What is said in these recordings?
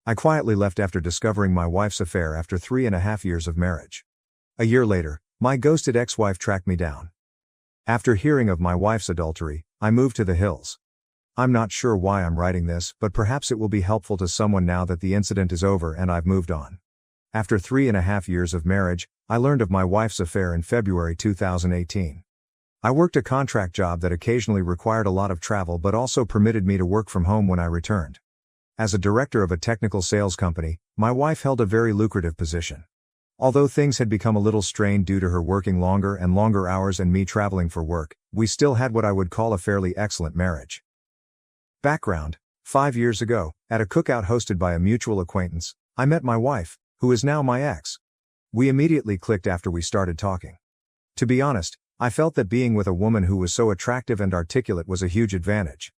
I quietly left after discovering my wife's affair after 3.5 years of marriage. A year later, my ghosted ex-wife tracked me down. After hearing of my wife's adultery, I moved to the hills. I'm not sure why I'm writing this, but perhaps it will be helpful to someone now that the incident is over and I've moved on. After 3.5 years of marriage, I learned of my wife's affair in February 2018. I worked a contract job that occasionally required a lot of travel but also permitted me to work from home when I returned. As a director of a technical sales company, my wife held a very lucrative position. Although things had become a little strained due to her working longer and longer hours and me traveling for work, we still had what I would call a fairly excellent marriage. Background: 5 years ago, at a cookout hosted by a mutual acquaintance, I met my wife, who is now my ex. We immediately clicked after we started talking. To be honest, I felt that being with a woman who was so attractive and articulate was a huge advantage.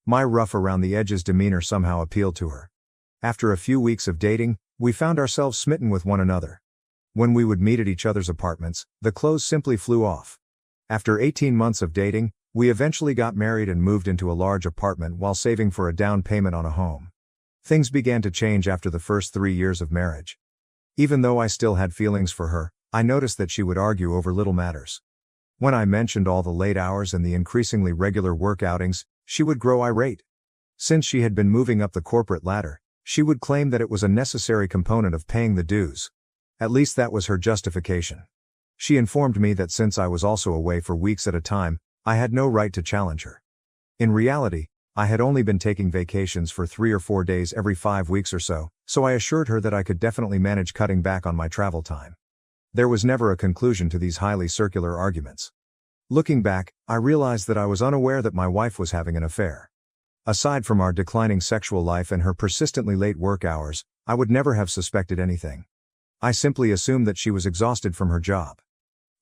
My rough around the edges demeanor somehow appealed to her. After a few weeks of dating, we found ourselves smitten with one another. When we would meet at each other's apartments, the clothes simply flew off. After 18 months of dating, we eventually got married and moved into a large apartment while saving for a down payment on a home. Things began to change after the first 3 years of marriage. Even though I still had feelings for her, I noticed that she would argue over little matters. When I mentioned all the late hours and the increasingly regular work outings, she would grow irate. Since she had been moving up the corporate ladder, she would claim that it was a necessary component of paying the dues. At least that was her justification. She informed me that since I was also away for weeks at a time, I had no right to challenge her. In reality, I had only been taking vacations for 3 or 4 days every 5 weeks or so I assured her that I could definitely manage cutting back on my travel time. There was never a conclusion to these highly circular arguments. Looking back, I realized that I was unaware that my wife was having an affair. Aside from our declining sexual life and her persistently late work hours, I would never have suspected anything. I simply assumed that she was exhausted from her job.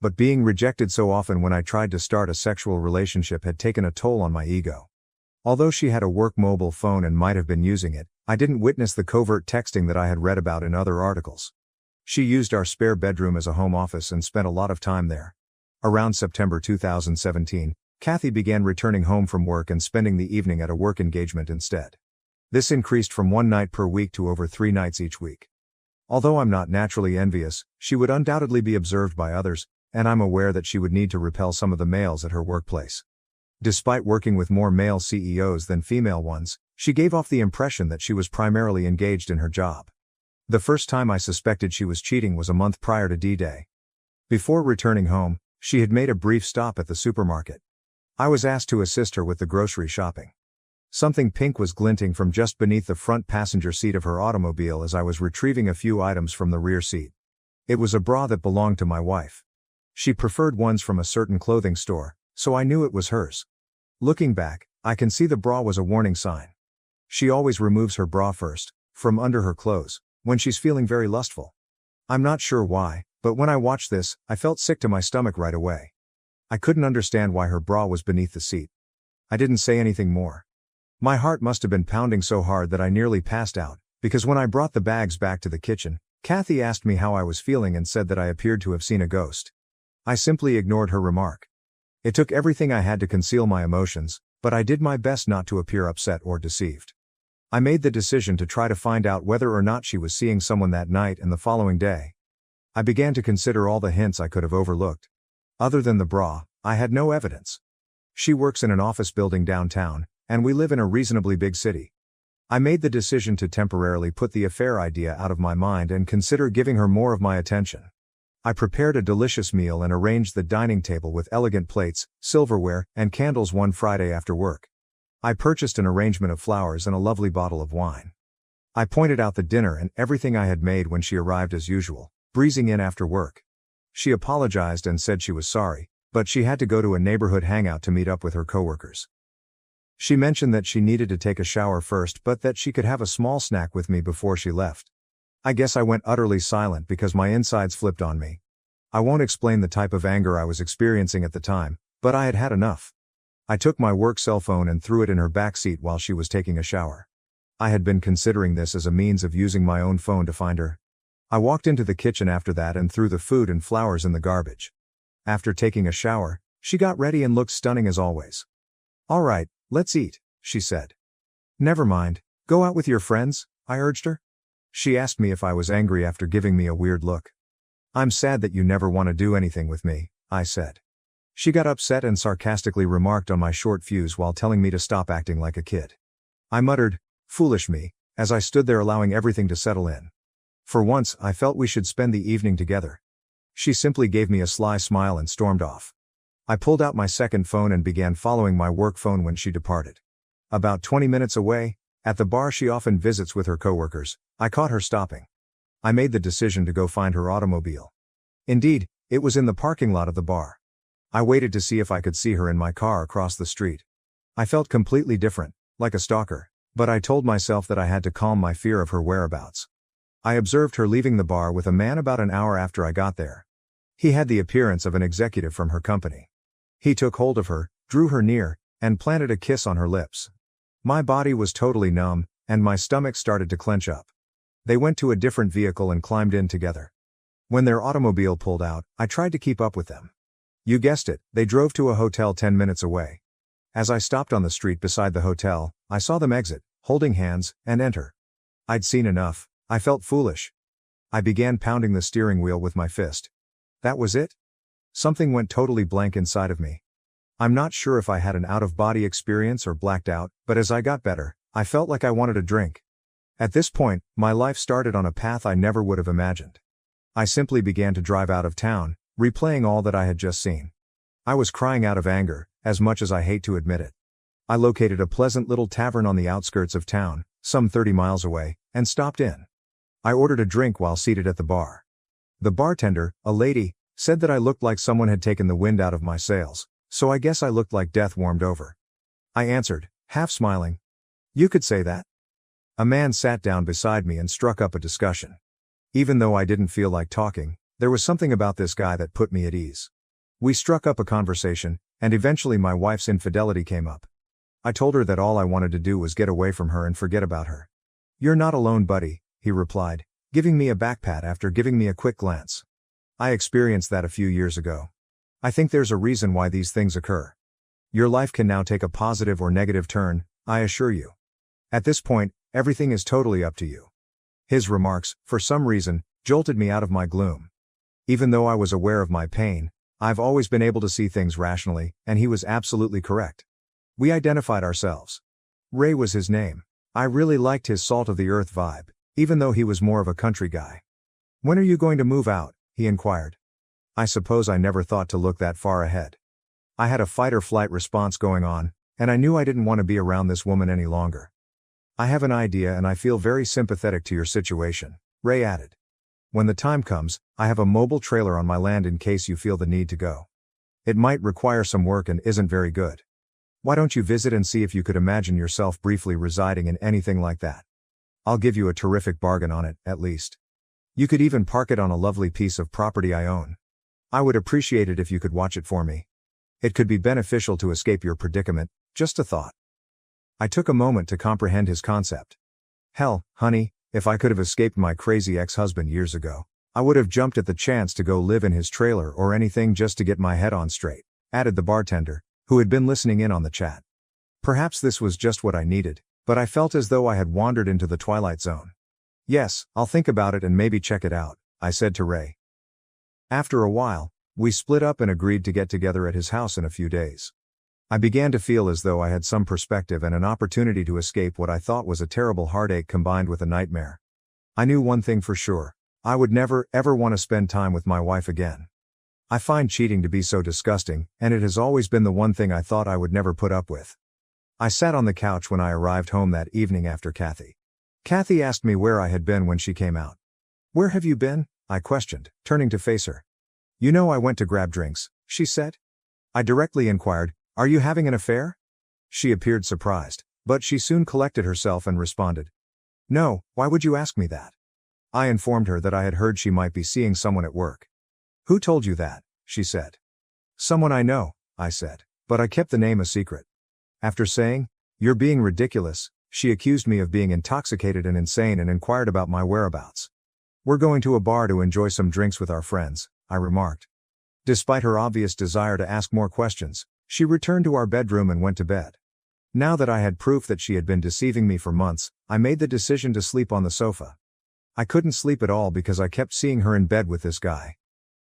But being rejected so often when I tried to start a sexual relationship had taken a toll on my ego. Although she had a work mobile phone and might have been using it, I didn't witness the covert texting that I had read about in other articles. She used our spare bedroom as a home office and spent a lot of time there. Around September 2017, Kathy began returning home from work and spending the evening at a work engagement instead. This increased from 1 night per week to over 3 nights each week. Although I'm not naturally envious, she would undoubtedly be observed by others, and I'm aware that she would need to repel some of the males at her workplace. Despite working with more male CEOs than female ones, she gave off the impression that she was primarily engaged in her job. The first time I suspected she was cheating was a month prior to D-Day. Before returning home, she had made a brief stop at the supermarket. I was asked to assist her with the grocery shopping. Something pink was glinting from just beneath the front passenger seat of her automobile as I was retrieving a few items from the rear seat. It was a bra that belonged to my wife. She preferred ones from a certain clothing store, so I knew it was hers. Looking back, I can see the bra was a warning sign. She always removes her bra first, from under her clothes, when she's feeling very lustful. I'm not sure why, but when I watched this, I felt sick to my stomach right away. I couldn't understand why her bra was beneath the seat. I didn't say anything more. My heart must have been pounding so hard that I nearly passed out, because when I brought the bags back to the kitchen, Kathy asked me how I was feeling and said that I appeared to have seen a ghost. I simply ignored her remark. It took everything I had to conceal my emotions, but I did my best not to appear upset or deceived. I made the decision to try to find out whether or not she was seeing someone that night and the following day. I began to consider all the hints I could have overlooked. Other than the bra, I had no evidence. She works in an office building downtown, and we live in a reasonably big city. I made the decision to temporarily put the affair idea out of my mind and consider giving her more of my attention. I prepared a delicious meal and arranged the dining table with elegant plates, silverware, and candles one Friday after work. I purchased an arrangement of flowers and a lovely bottle of wine. I pointed out the dinner and everything I had made when she arrived as usual, breezing in after work. She apologized and said she was sorry, but she had to go to a neighborhood hangout to meet up with her coworkers. She mentioned that she needed to take a shower first but that she could have a small snack with me before she left. I guess I went utterly silent because my insides flipped on me. I won't explain the type of anger I was experiencing at the time, but I had had enough. I took my work cell phone and threw it in her back seat while she was taking a shower. I had been considering this as a means of using my own phone to find her. I walked into the kitchen after that and threw the food and flowers in the garbage. After taking a shower, she got ready and looked stunning as always. "All right, let's eat," she said. "Never mind, go out with your friends," I urged her. She asked me if I was angry after giving me a weird look. "I'm sad that you never want to do anything with me," I said. She got upset and sarcastically remarked on my short fuse while telling me to stop acting like a kid. I muttered, "Foolish me," as I stood there allowing everything to settle in. For once, I felt we should spend the evening together. She simply gave me a sly smile and stormed off. I pulled out my second phone and began following my work phone when she departed. About 20 minutes away, at the bar she often visits with her coworkers, I caught her stopping. I made the decision to go find her automobile. Indeed, it was in the parking lot of the bar. I waited to see if I could see her in my car across the street. I felt completely different, like a stalker, but I told myself that I had to calm my fear of her whereabouts. I observed her leaving the bar with a man about an hour after I got there. He had the appearance of an executive from her company. He took hold of her, drew her near, and planted a kiss on her lips. My body was totally numb, and my stomach started to clench up. They went to a different vehicle and climbed in together. When their automobile pulled out, I tried to keep up with them. You guessed it, they drove to a hotel 10 minutes away. As I stopped on the street beside the hotel, I saw them exit, holding hands, and enter. I'd seen enough. I felt foolish. I began pounding the steering wheel with my fist. That was it? Something went totally blank inside of me. I'm not sure if I had an out-of-body experience or blacked out, but as I got better, I felt like I wanted a drink. At this point, my life started on a path I never would have imagined. I simply began to drive out of town, replaying all that I had just seen. I was crying out of anger, as much as I hate to admit it. I located a pleasant little tavern on the outskirts of town, some 30 miles away, and stopped in. I ordered a drink while seated at the bar. The bartender, a lady, said that I looked like someone had taken the wind out of my sails, so I guess I looked like death warmed over. I answered, half smiling. "You could say that." A man sat down beside me and struck up a discussion. Even though I didn't feel like talking, there was something about this guy that put me at ease. We struck up a conversation, and eventually my wife's infidelity came up. I told her that all I wanted to do was get away from her and forget about her. "You're not alone, buddy," he replied, giving me a back pat after giving me a quick glance. I experienced that a few years ago. I think there's a reason why these things occur. Your life can now take a positive or negative turn, I assure you. At this point, everything is totally up to you. His remarks, for some reason, jolted me out of my gloom. Even though I was aware of my pain, I've always been able to see things rationally, and he was absolutely correct. We identified ourselves. Ray was his name. I really liked his salt-of-the-earth vibe, even though he was more of a country guy. "When are you going to move out?" he inquired. I suppose I never thought to look that far ahead. I had a fight-or-flight response going on, and I knew I didn't want to be around this woman any longer. "I have an idea and I feel very sympathetic to your situation," Ray added. "When the time comes, I have a mobile trailer on my land in case you feel the need to go. It might require some work and isn't very good. Why don't you visit and see if you could imagine yourself briefly residing in anything like that? I'll give you a terrific bargain on it, at least. You could even park it on a lovely piece of property I own. I would appreciate it if you could watch it for me. It could be beneficial to escape your predicament, just a thought." I took a moment to comprehend his concept. Hell, honey, if I could have escaped my crazy ex-husband years ago, I would have jumped at the chance to go live in his trailer or anything just to get my head on straight, added the bartender, who had been listening in on the chat. Perhaps this was just what I needed, but I felt as though I had wandered into the twilight zone. "Yes, I'll think about it and maybe check it out," I said to Ray. After a while, we split up and agreed to get together at his house in a few days. I began to feel as though I had some perspective and an opportunity to escape what I thought was a terrible heartache combined with a nightmare. I knew one thing for sure: I would never, ever want to spend time with my wife again. I find cheating to be so disgusting, and it has always been the one thing I thought I would never put up with. I sat on the couch when I arrived home that evening after Kathy. Kathy asked me where I had been when she came out. "Where have you been?" I questioned, turning to face her. "You know I went to grab drinks," she said. I directly inquired, "Are you having an affair?" She appeared surprised, but she soon collected herself and responded, "No, why would you ask me that?" I informed her that I had heard she might be seeing someone at work. "Who told you that?" she said. "Someone I know," I said, but I kept the name a secret. After saying, "You're being ridiculous," she accused me of being intoxicated and insane and inquired about my whereabouts. "We're going to a bar to enjoy some drinks with our friends," I remarked. Despite her obvious desire to ask more questions, she returned to our bedroom and went to bed. Now that I had proof that she had been deceiving me for months, I made the decision to sleep on the sofa. I couldn't sleep at all because I kept seeing her in bed with this guy.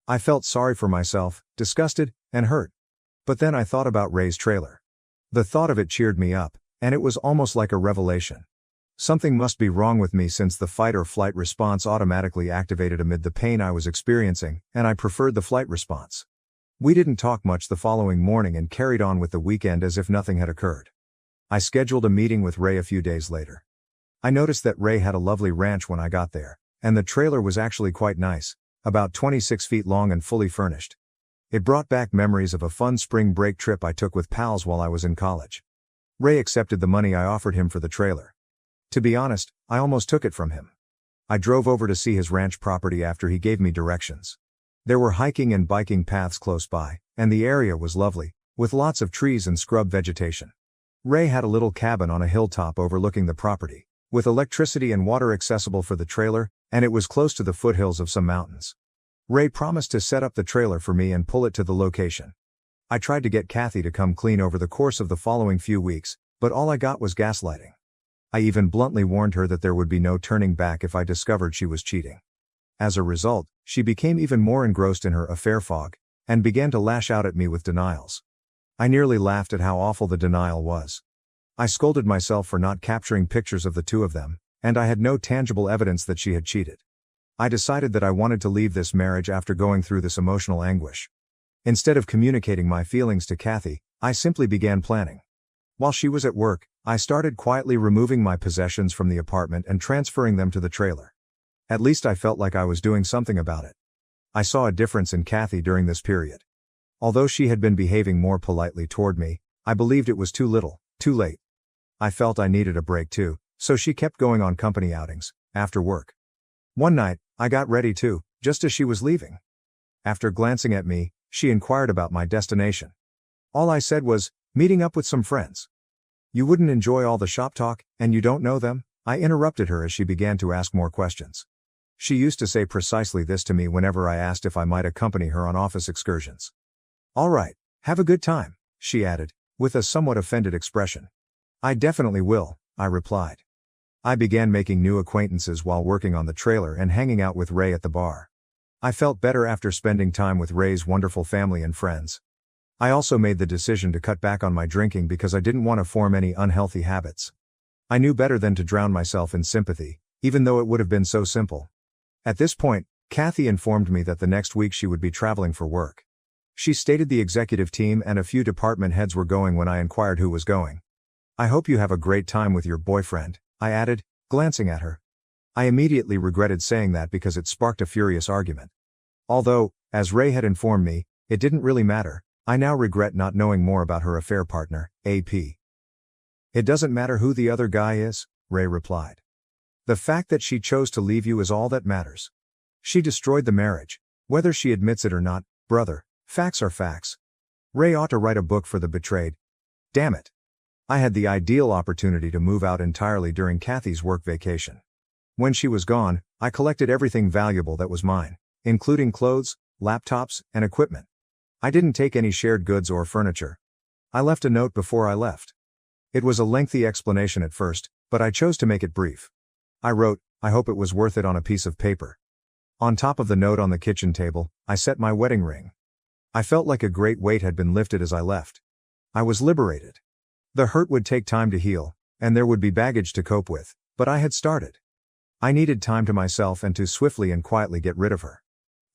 I felt sorry for myself, disgusted, and hurt. But then I thought about Ray's trailer. The thought of it cheered me up, and it was almost like a revelation. Something must be wrong with me since the fight or flight response automatically activated amid the pain I was experiencing, and I preferred the flight response. We didn't talk much the following morning and carried on with the weekend as if nothing had occurred. I scheduled a meeting with Ray a few days later. I noticed that Ray had a lovely ranch when I got there, and the trailer was actually quite nice, about 26 feet long and fully furnished. It brought back memories of a fun spring break trip I took with pals while I was in college. Ray accepted the money I offered him for the trailer. To be honest, I almost took it from him. I drove over to see his ranch property after he gave me directions. There were hiking and biking paths close by, and the area was lovely, with lots of trees and scrub vegetation. Ray had a little cabin on a hilltop overlooking the property, with electricity and water accessible for the trailer, and it was close to the foothills of some mountains. Ray promised to set up the trailer for me and pull it to the location. I tried to get Kathy to come clean over the course of the following few weeks, but all I got was gaslighting. I even bluntly warned her that there would be no turning back if I discovered she was cheating. As a result, she became even more engrossed in her affair fog, and began to lash out at me with denials. I nearly laughed at how awful the denial was. I scolded myself for not capturing pictures of the two of them, and I had no tangible evidence that she had cheated. I decided that I wanted to leave this marriage after going through this emotional anguish. Instead of communicating my feelings to Kathy, I simply began planning. While she was at work, I started quietly removing my possessions from the apartment and transferring them to the trailer. At least I felt like I was doing something about it. I saw a difference in Kathy during this period. Although she had been behaving more politely toward me, I believed it was too little, too late. I felt I needed a break too, so she kept going on company outings, after work. One night, I got ready too, just as she was leaving. After glancing at me, she inquired about my destination. All I said was, meeting up with some friends. You wouldn't enjoy all the shop talk, and you don't know them? I interrupted her as she began to ask more questions. She used to say precisely this to me whenever I asked if I might accompany her on office excursions. All right, have a good time, she added, with a somewhat offended expression. I definitely will, I replied. I began making new acquaintances while working on the trailer and hanging out with Ray at the bar. I felt better after spending time with Ray's wonderful family and friends. I also made the decision to cut back on my drinking because I didn't want to form any unhealthy habits. I knew better than to drown myself in sympathy, even though it would have been so simple. At this point, Kathy informed me that the next week she would be traveling for work. She stated the executive team and a few department heads were going when I inquired who was going. I hope you have a great time with your boyfriend, I added, glancing at her. I immediately regretted saying that because it sparked a furious argument. Although, as Ray had informed me, it didn't really matter, I now regret not knowing more about her affair partner, AP. It doesn't matter who the other guy is, Ray replied. The fact that she chose to leave you is all that matters. She destroyed the marriage, whether she admits it or not, brother, facts are facts. Ray ought to write a book for the betrayed. Damn it. I had the ideal opportunity to move out entirely during Kathy's work vacation. When she was gone, I collected everything valuable that was mine, including clothes, laptops, and equipment. I didn't take any shared goods or furniture. I left a note before I left. It was a lengthy explanation at first, but I chose to make it brief. I wrote, I hope it was worth it on a piece of paper. On top of the note on the kitchen table, I set my wedding ring. I felt like a great weight had been lifted as I left. I was liberated. The hurt would take time to heal, and there would be baggage to cope with, but I had started. I needed time to myself and to swiftly and quietly get rid of her.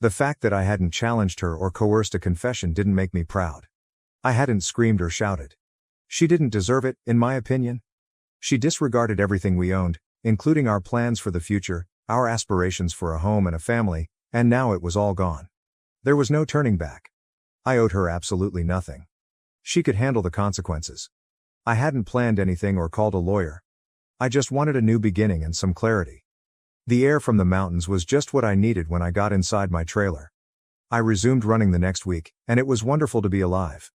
The fact that I hadn't challenged her or coerced a confession didn't make me proud. I hadn't screamed or shouted. She didn't deserve it, in my opinion. She disregarded everything we owned, including our plans for the future, our aspirations for a home and a family, and now it was all gone. There was no turning back. I owed her absolutely nothing. She could handle the consequences. I hadn't planned anything or called a lawyer. I just wanted a new beginning and some clarity. The air from the mountains was just what I needed when I got inside my trailer. I resumed running the next week, and it was wonderful to be alive.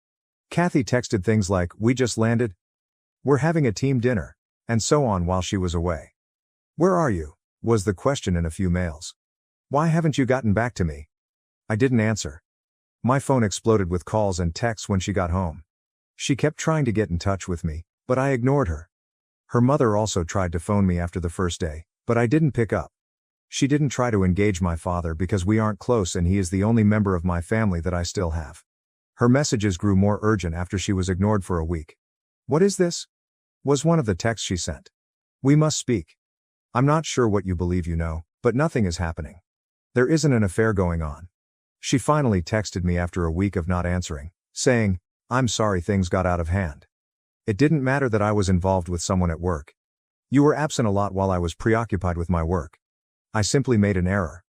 Kathy texted things like, "We just landed. We're having a team dinner," and so on while she was away. "Where are you?" was the question in a few mails. "Why haven't you gotten back to me?" I didn't answer. My phone exploded with calls and texts when she got home. She kept trying to get in touch with me, but I ignored her. Her mother also tried to phone me after the first day, but I didn't pick up. She didn't try to engage my father because we aren't close and he is the only member of my family that I still have. Her messages grew more urgent after she was ignored for a week. "What is this?" was one of the texts she sent. "We must speak. I'm not sure what you believe you know, but nothing is happening. There isn't an affair going on." She finally texted me after a week of not answering, saying, "I'm sorry things got out of hand. It didn't matter that I was involved with someone at work. You were absent a lot while I was preoccupied with my work. I simply made an error.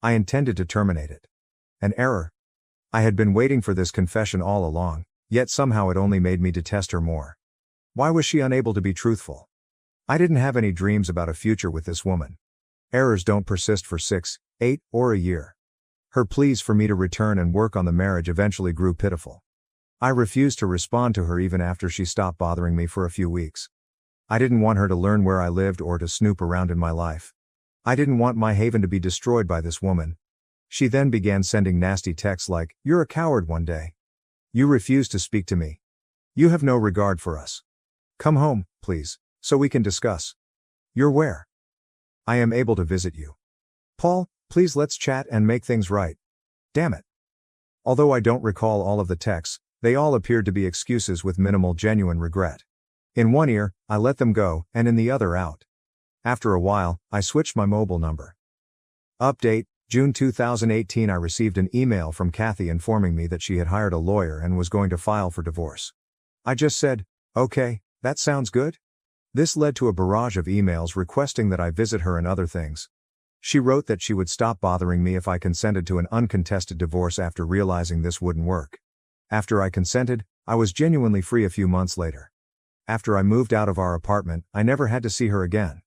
I intended to terminate it." An error? I had been waiting for this confession all along, yet somehow it only made me detest her more. Why was she unable to be truthful? I didn't have any dreams about a future with this woman. Errors don't persist for 6, 8, or a year. Her pleas for me to return and work on the marriage eventually grew pitiful. I refused to respond to her even after she stopped bothering me for a few weeks. I didn't want her to learn where I lived or to snoop around in my life. I didn't want my haven to be destroyed by this woman. She then began sending nasty texts like, "You're a coward one day. You refuse to speak to me. You have no regard for us. Come home, please, so we can discuss. You're where? I am able to visit you. Paul, please let's chat and make things right. Damn it." Although I don't recall all of the texts, they all appeared to be excuses with minimal genuine regret. In one ear, I let them go, and in the other out. After a while, I switched my mobile number. Update: June 2018. I received an email from Kathy informing me that she had hired a lawyer and was going to file for divorce. I just said, "Okay, that sounds good." This led to a barrage of emails requesting that I visit her and other things. She wrote that she would stop bothering me if I consented to an uncontested divorce after realizing this wouldn't work. After I consented, I was genuinely free a few months later. After I moved out of our apartment, I never had to see her again.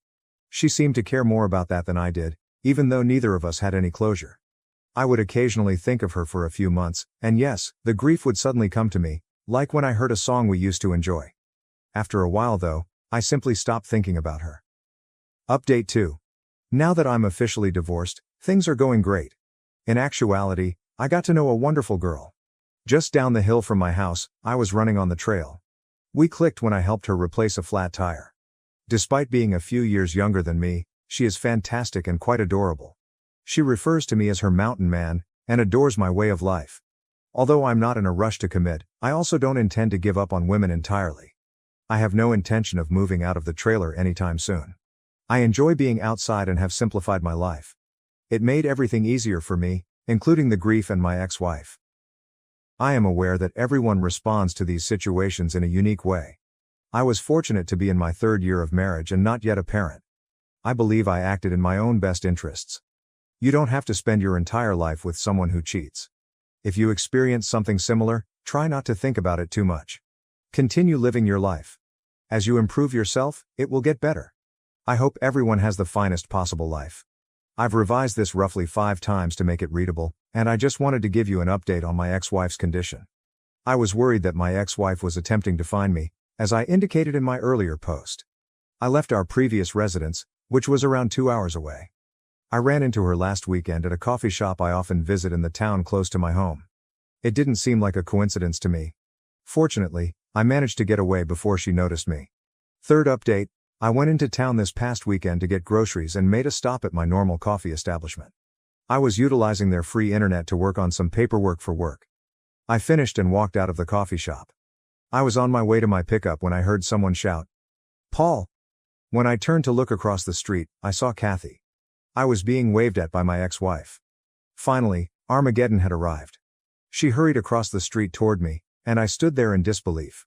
She seemed to care more about that than I did, even though neither of us had any closure. I would occasionally think of her for a few months, and yes, the grief would suddenly come to me, like when I heard a song we used to enjoy. After a while though, I simply stopped thinking about her. Update 2. Now that I'm officially divorced, things are going great. In actuality, I got to know a wonderful girl. Just down the hill from my house, I was running on the trail. We clicked when I helped her replace a flat tire. Despite being a few years younger than me, she is fantastic and quite adorable. She refers to me as her mountain man, and adores my way of life. Although I'm not in a rush to commit, I also don't intend to give up on women entirely. I have no intention of moving out of the trailer anytime soon. I enjoy being outside and have simplified my life. It made everything easier for me, including the grief and my ex-wife. I am aware that everyone responds to these situations in a unique way. I was fortunate to be in my 3rd year of marriage and not yet a parent. I believe I acted in my own best interests. You don't have to spend your entire life with someone who cheats. If you experience something similar, try not to think about it too much. Continue living your life. As you improve yourself, it will get better. I hope everyone has the finest possible life. I've revised this roughly 5 times to make it readable, and I just wanted to give you an update on my ex-wife's condition. I was worried that my ex-wife was attempting to find me, as I indicated in my earlier post. I left our previous residence, which was around 2 hours away. I ran into her last weekend at a coffee shop I often visit in the town close to my home. It didn't seem like a coincidence to me. Fortunately, I managed to get away before she noticed me. Third update: I went into town this past weekend to get groceries and made a stop at my normal coffee establishment. I was utilizing their free internet to work on some paperwork for work. I finished and walked out of the coffee shop. I was on my way to my pickup when I heard someone shout, "Paul!" When I turned to look across the street, I saw Kathy. I was being waved at by my ex-wife. Finally, Armageddon had arrived. She hurried across the street toward me, and I stood there in disbelief.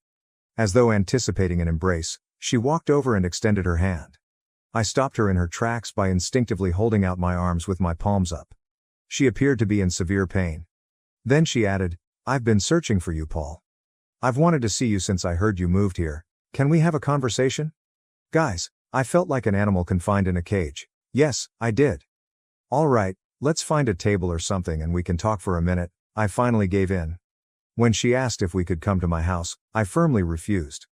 As though anticipating an embrace, she walked over and extended her hand. I stopped her in her tracks by instinctively holding out my arms with my palms up. She appeared to be in severe pain. Then she added, "I've been searching for you, Paul. I've wanted to see you since I heard you moved here. Can we have a conversation?" Guys, I felt like an animal confined in a cage. Yes, I did. "All right, let's find a table or something and we can talk for a minute," I finally gave in. When she asked if we could come to my house, I firmly refused.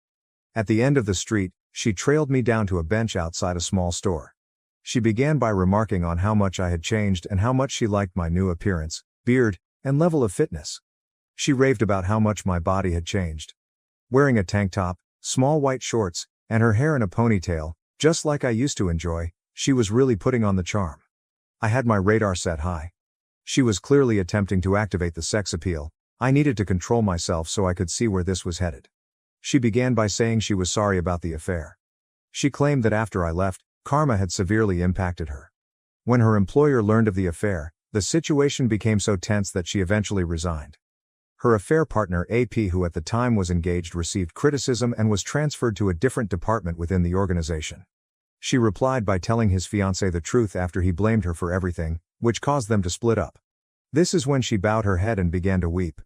At the end of the street, she trailed me down to a bench outside a small store. She began by remarking on how much I had changed and how much she liked my new appearance, beard, and level of fitness. She raved about how much my body had changed. Wearing a tank top, small white shorts, and her hair in a ponytail, just like I used to enjoy, she was really putting on the charm. I had my radar set high. She was clearly attempting to activate the sex appeal. I needed to control myself so I could see where this was headed. She began by saying she was sorry about the affair. She claimed that after I left, karma had severely impacted her. When her employer learned of the affair, the situation became so tense that she eventually resigned. Her affair partner AP, who at the time was engaged, received criticism and was transferred to a different department within the organization. She replied by telling his fiancée the truth after he blamed her for everything, which caused them to split up. This is when she bowed her head and began to weep.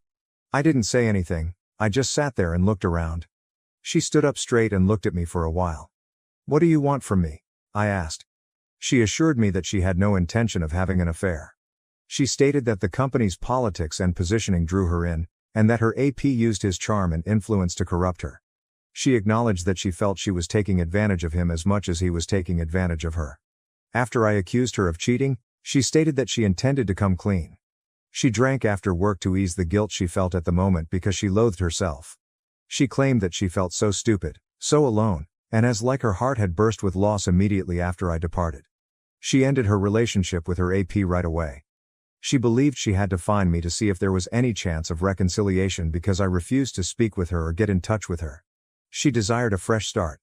I didn't say anything, I just sat there and looked around. She stood up straight and looked at me for a while. "What do you want from me?" I asked. She assured me that she had no intention of having an affair. She stated that the company's politics and positioning drew her in, and that her AP used his charm and influence to corrupt her. She acknowledged that she felt she was taking advantage of him as much as he was taking advantage of her. After I accused her of cheating, she stated that she intended to come clean. She drank after work to ease the guilt she felt at the moment because she loathed herself. She claimed that she felt so stupid, so alone, and as like her heart had burst with loss immediately after I departed. She ended her relationship with her AP right away. She believed she had to find me to see if there was any chance of reconciliation because I refused to speak with her or get in touch with her. She desired a fresh start.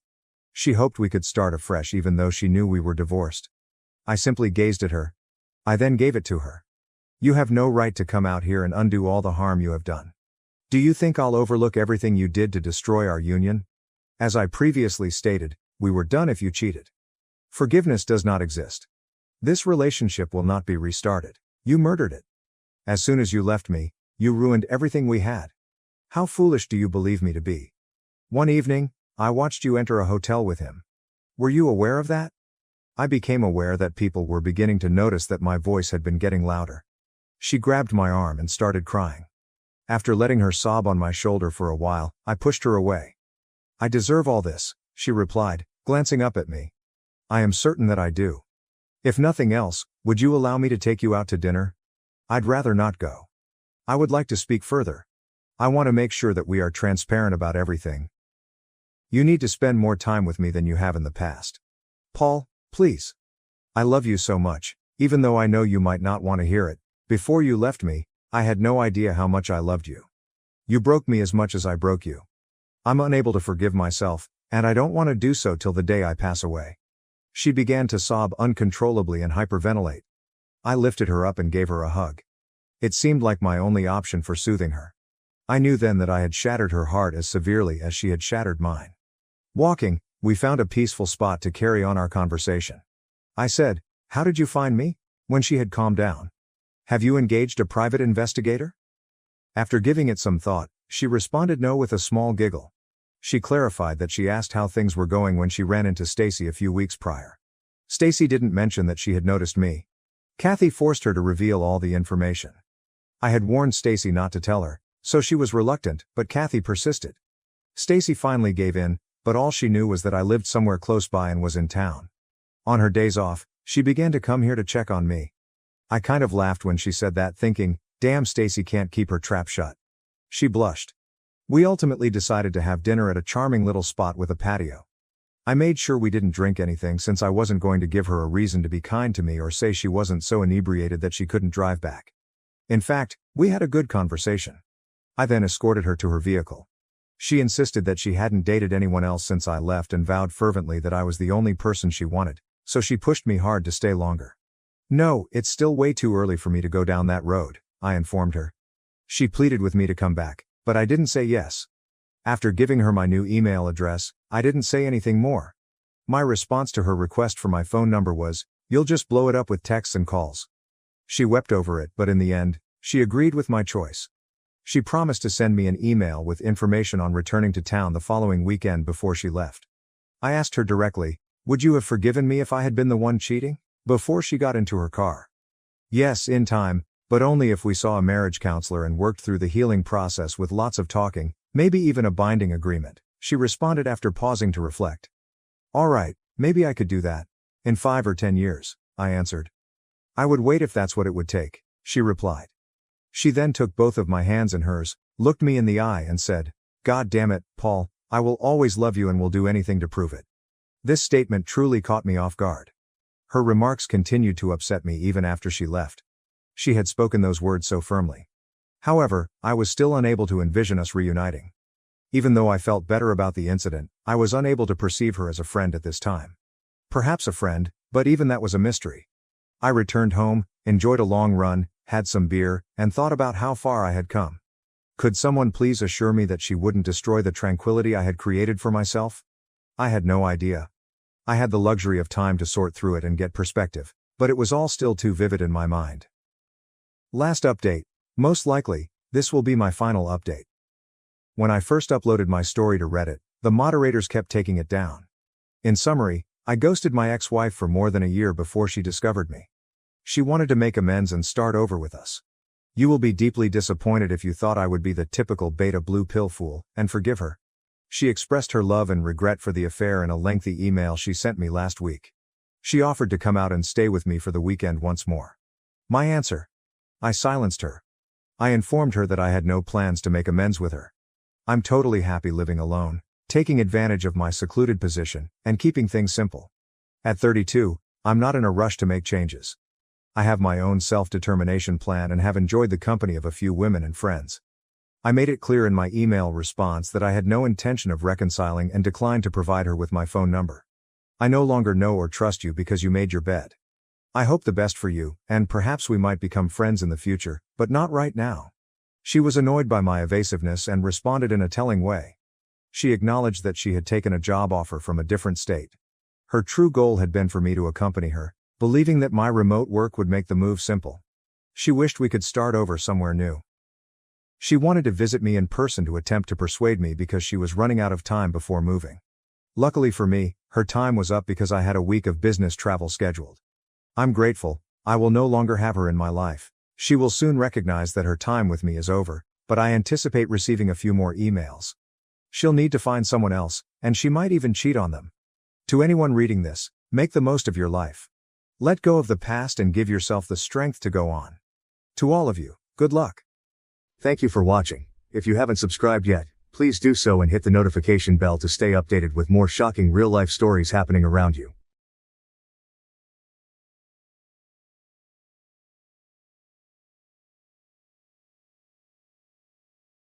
She hoped we could start afresh even though she knew we were divorced. I simply gazed at her. I then gave it to her. "You have no right to come out here and undo all the harm you have done. Do you think I'll overlook everything you did to destroy our union? As I previously stated, we were done if you cheated. Forgiveness does not exist. This relationship will not be restarted. You murdered it. As soon as you left me, you ruined everything we had. How foolish do you believe me to be? One evening, I watched you enter a hotel with him. Were you aware of that?" I became aware that people were beginning to notice that my voice had been getting louder. She grabbed my arm and started crying. After letting her sob on my shoulder for a while, I pushed her away. "I deserve all this," she replied, glancing up at me. "I am certain that I do. If nothing else, would you allow me to take you out to dinner? I'd rather not go. I would like to speak further. I want to make sure that we are transparent about everything. You need to spend more time with me than you have in the past. Paul, please. I love you so much, even though I know you might not want to hear it. Before you left me, I had no idea how much I loved you. You broke me as much as I broke you. I'm unable to forgive myself, and I don't want to do so till the day I pass away." She began to sob uncontrollably and hyperventilate. I lifted her up and gave her a hug. It seemed like my only option for soothing her. I knew then that I had shattered her heart as severely as she had shattered mine. Walking, we found a peaceful spot to carry on our conversation. I said, "How did you find me?" when she had calmed down. "Have you engaged a private investigator?" After giving it some thought, she responded no with a small giggle. She clarified that she asked how things were going when she ran into Stacy a few weeks prior. Stacy didn't mention that she had noticed me. Kathy forced her to reveal all the information. I had warned Stacy not to tell her, so she was reluctant, but Kathy persisted. Stacy finally gave in, but all she knew was that I lived somewhere close by and was in town. On her days off, she began to come here to check on me. I kind of laughed when she said that, thinking, damn, Stacy can't keep her trap shut. She blushed. We ultimately decided to have dinner at a charming little spot with a patio. I made sure we didn't drink anything since I wasn't going to give her a reason to be kind to me or say she wasn't so inebriated that she couldn't drive back. In fact, we had a good conversation. I then escorted her to her vehicle. She insisted that she hadn't dated anyone else since I left and vowed fervently that I was the only person she wanted, so she pushed me hard to stay longer. "No, it's still way too early for me to go down that road," I informed her. She pleaded with me to come back, but I didn't say yes. After giving her my new email address, I didn't say anything more. My response to her request for my phone number was, "You'll just blow it up with texts and calls." She wept over it, but in the end, she agreed with my choice. She promised to send me an email with information on returning to town the following weekend before she left. I asked her directly, "Would you have forgiven me if I had been the one cheating?" before she got into her car. "Yes, in time, but only if we saw a marriage counselor and worked through the healing process with lots of talking, maybe even a binding agreement," she responded after pausing to reflect. "All right, maybe I could do that. In 5 or 10 years, I answered. "I would wait if that's what it would take," she replied. She then took both of my hands in hers, looked me in the eye and said, "God damn it, Paul, I will always love you and will do anything to prove it." This statement truly caught me off guard. Her remarks continued to upset me even after she left. She had spoken those words so firmly. However, I was still unable to envision us reuniting. Even though I felt better about the incident, I was unable to perceive her as a friend at this time. Perhaps a friend, but even that was a mystery. I returned home, enjoyed a long run, had some beer, and thought about how far I had come. Could someone please assure me that she wouldn't destroy the tranquility I had created for myself? I had no idea. I had the luxury of time to sort through it and get perspective, but it was all still too vivid in my mind. Last update. Most likely, this will be my final update. When I first uploaded my story to Reddit, the moderators kept taking it down. In summary, I ghosted my ex-wife for more than a year before she discovered me. She wanted to make amends and start over with us. You will be deeply disappointed if you thought I would be the typical beta blue pill fool, and forgive her. She expressed her love and regret for the affair in a lengthy email she sent me last week. She offered to come out and stay with me for the weekend once more. My answer? I silenced her. I informed her that I had no plans to make amends with her. I'm totally happy living alone, taking advantage of my secluded position, and keeping things simple. At 32, I'm not in a rush to make changes. I have my own self-determination plan and have enjoyed the company of a few women and friends. I made it clear in my email response that I had no intention of reconciling and declined to provide her with my phone number. I no longer know or trust you because you made your bed. I hope the best for you, and perhaps we might become friends in the future, but not right now. She was annoyed by my evasiveness and responded in a telling way. She acknowledged that she had taken a job offer from a different state. Her true goal had been for me to accompany her, believing that my remote work would make the move simple. She wished we could start over somewhere new. She wanted to visit me in person to attempt to persuade me because she was running out of time before moving. Luckily for me, her time was up because I had a week of business travel scheduled. I'm grateful. I will no longer have her in my life. She will soon recognize that her time with me is over, but I anticipate receiving a few more emails. She'll need to find someone else, and she might even cheat on them. To anyone reading this, make the most of your life. Let go of the past and give yourself the strength to go on. To all of you, good luck. Thank you for watching. If you haven't subscribed yet, please do so and hit the notification bell to stay updated with more shocking real-life stories happening around you.